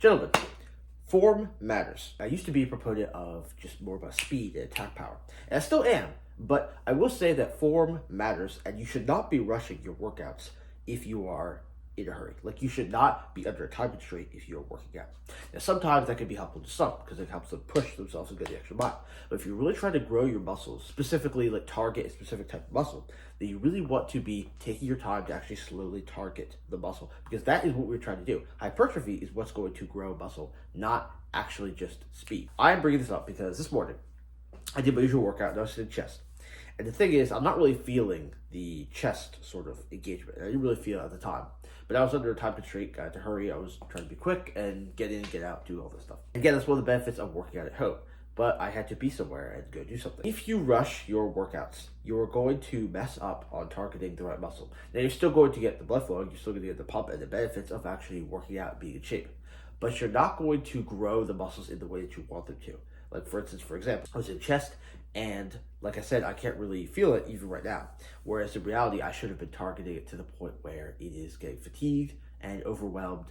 Gentlemen, form matters. I used to be a proponent of just more about speed and attack power, and I still am, but I will say that form matters, and you should not be rushing your workouts if you are in a hurry. Like, you should not be under a time constraint if you're working out. Now, sometimes that can be helpful to some because it helps them push themselves and go the extra mile. But if you're really trying to grow your muscles, specifically like target a specific type of muscle, then you really want to be taking your time to actually slowly target the muscle, because that is what we're trying to do. Hypertrophy is what's going to grow muscle, not actually just speed. I am bringing this up because this morning I did my usual workout and I was in chest. And the thing is, I'm not really feeling the chest sort of engagement. I didn't really feel it at the time. But I was under a time constraint, got to hurry. I was trying to be quick and get in, get out, do all this stuff. Again, that's one of the benefits of working out at home. But I had to be somewhere and go do something. If you rush your workouts, you're going to mess up on targeting the right muscle. Now, you're still going to get the blood flowing. You're still going to get the pump and the benefits of actually working out and being in shape. But you're not going to grow the muscles in the way that you want them to. Like, for example, I was in chest, and like I said, I can't really feel it even right now. Whereas in reality, I should have been targeting it to the point where it is getting fatigued and overwhelmed,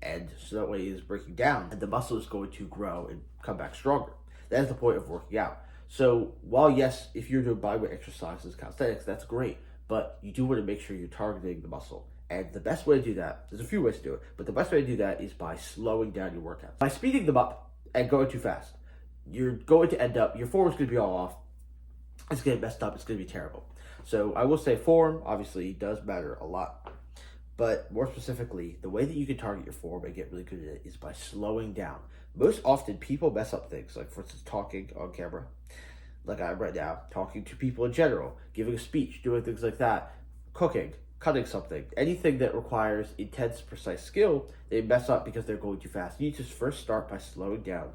and so that way it is breaking down, and the muscle is going to grow and come back stronger. That is the point of working out. So while yes, if you're doing bodyweight exercises, calisthenics, that's great, but you do want to make sure you're targeting the muscle. And the best way to do that, there's a few ways to do it, but the best way to do that is by slowing down your workouts. By speeding them up and going too fast, you're going to end up, your form is going to be all off. It's going to get messed up. It's going to be terrible. So I will say form obviously does matter a lot. But more specifically, the way that you can target your form and get really good at it is by slowing down. Most often people mess up things, like for instance, talking on camera, like I am right now, talking to people in general, giving a speech, doing things like that, cooking, cutting something, anything that requires intense, precise skill, they mess up because they're going too fast. You need to first start by slowing down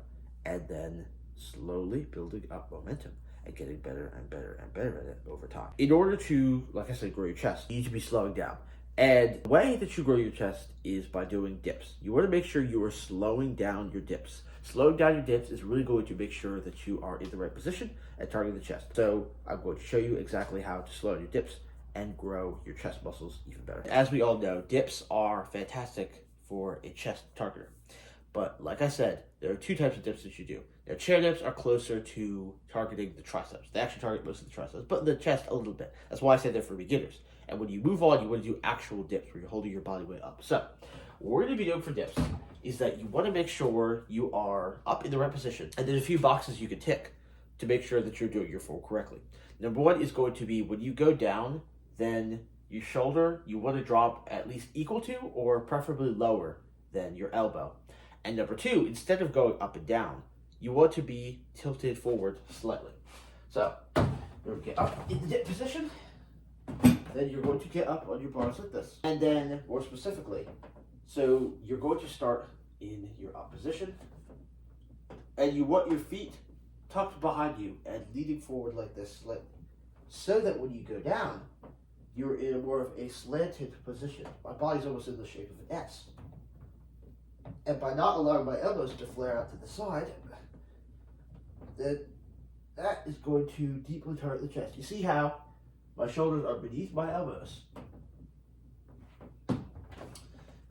and then slowly building up momentum and getting better and better and better at it over time. In order to, like I said, grow your chest, you need to be slowing down. And the way that you grow your chest is by doing dips. You want to make sure you are slowing down your dips. Slowing down your dips is really going to make sure that you are in the right position and target the chest. So I'm going to show you exactly how to slow down your dips and grow your chest muscles even better. As we all know, dips are fantastic for a chest targeter. But like I said, there are two types of dips that you do. Now, chair dips are closer to targeting the triceps. They actually target most of the triceps, but the chest a little bit. That's why I say they're for beginners. And when you move on, you want to do actual dips where you're holding your body weight up. So what we're going to be doing for dips is that you want to make sure you are up in the right position. And there's a few boxes you can tick to make sure that you're doing your form correctly. Number one is going to be when you go down, then your shoulder, you want to drop at least equal to or preferably lower than your elbow. And number two, instead of going up and down, you want to be tilted forward slightly. So, you're going to get up in the dip position, then you're going to get up on your bars like this. And then, more specifically, so you're going to start in your up position, and you want your feet tucked behind you and leaning forward like this slightly, so that when you go down, you're in a more of a slanted position. My body's almost in the shape of an S. And by not allowing my elbows to flare out to the side, then that is going to deeply target the chest. You see how my shoulders are beneath my elbows?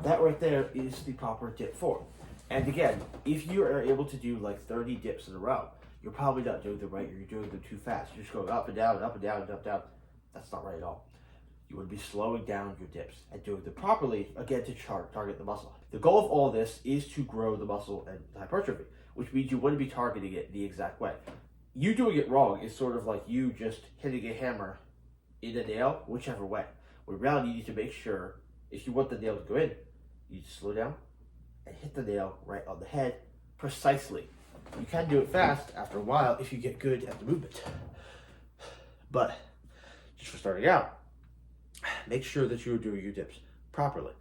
That right there is the proper dip form. And again, if you are able to do like 30 dips in a row, you're probably not doing them right, or you're doing them too fast. You're just going up and down and up and down and up and down. That's not right at all. You would be slowing down your dips and doing them properly, again, to target the muscle. The goal of all this is to grow the muscle and hypertrophy, which means you want to be targeting it the exact way. You doing it wrong is sort of like you just hitting a hammer in a nail, whichever way. When in reality, you need to make sure, if you want the nail to go in, you need to slow down and hit the nail right on the head precisely. You can do it fast after a while if you get good at the movement. But just for starting out, make sure that you're doing your dips properly.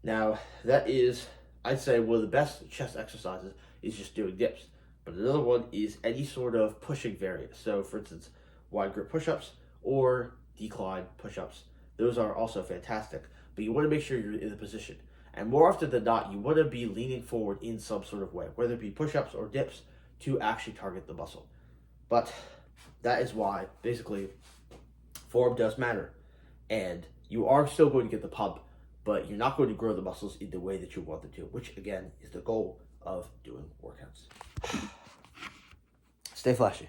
Now, that is, I'd say, one of the best chest exercises is just doing dips. But another one is any sort of pushing variant. So, for instance, wide grip push-ups or decline push-ups. Those are also fantastic. But you want to make sure you're in the position. And more often than not, you want to be leaning forward in some sort of way, whether it be push-ups or dips, to actually target the muscle. But that is why, basically, form does matter. And you are still going to get the pump, but you're not going to grow the muscles in the way that you want them to, which again is the goal of doing workouts. Stay flashy.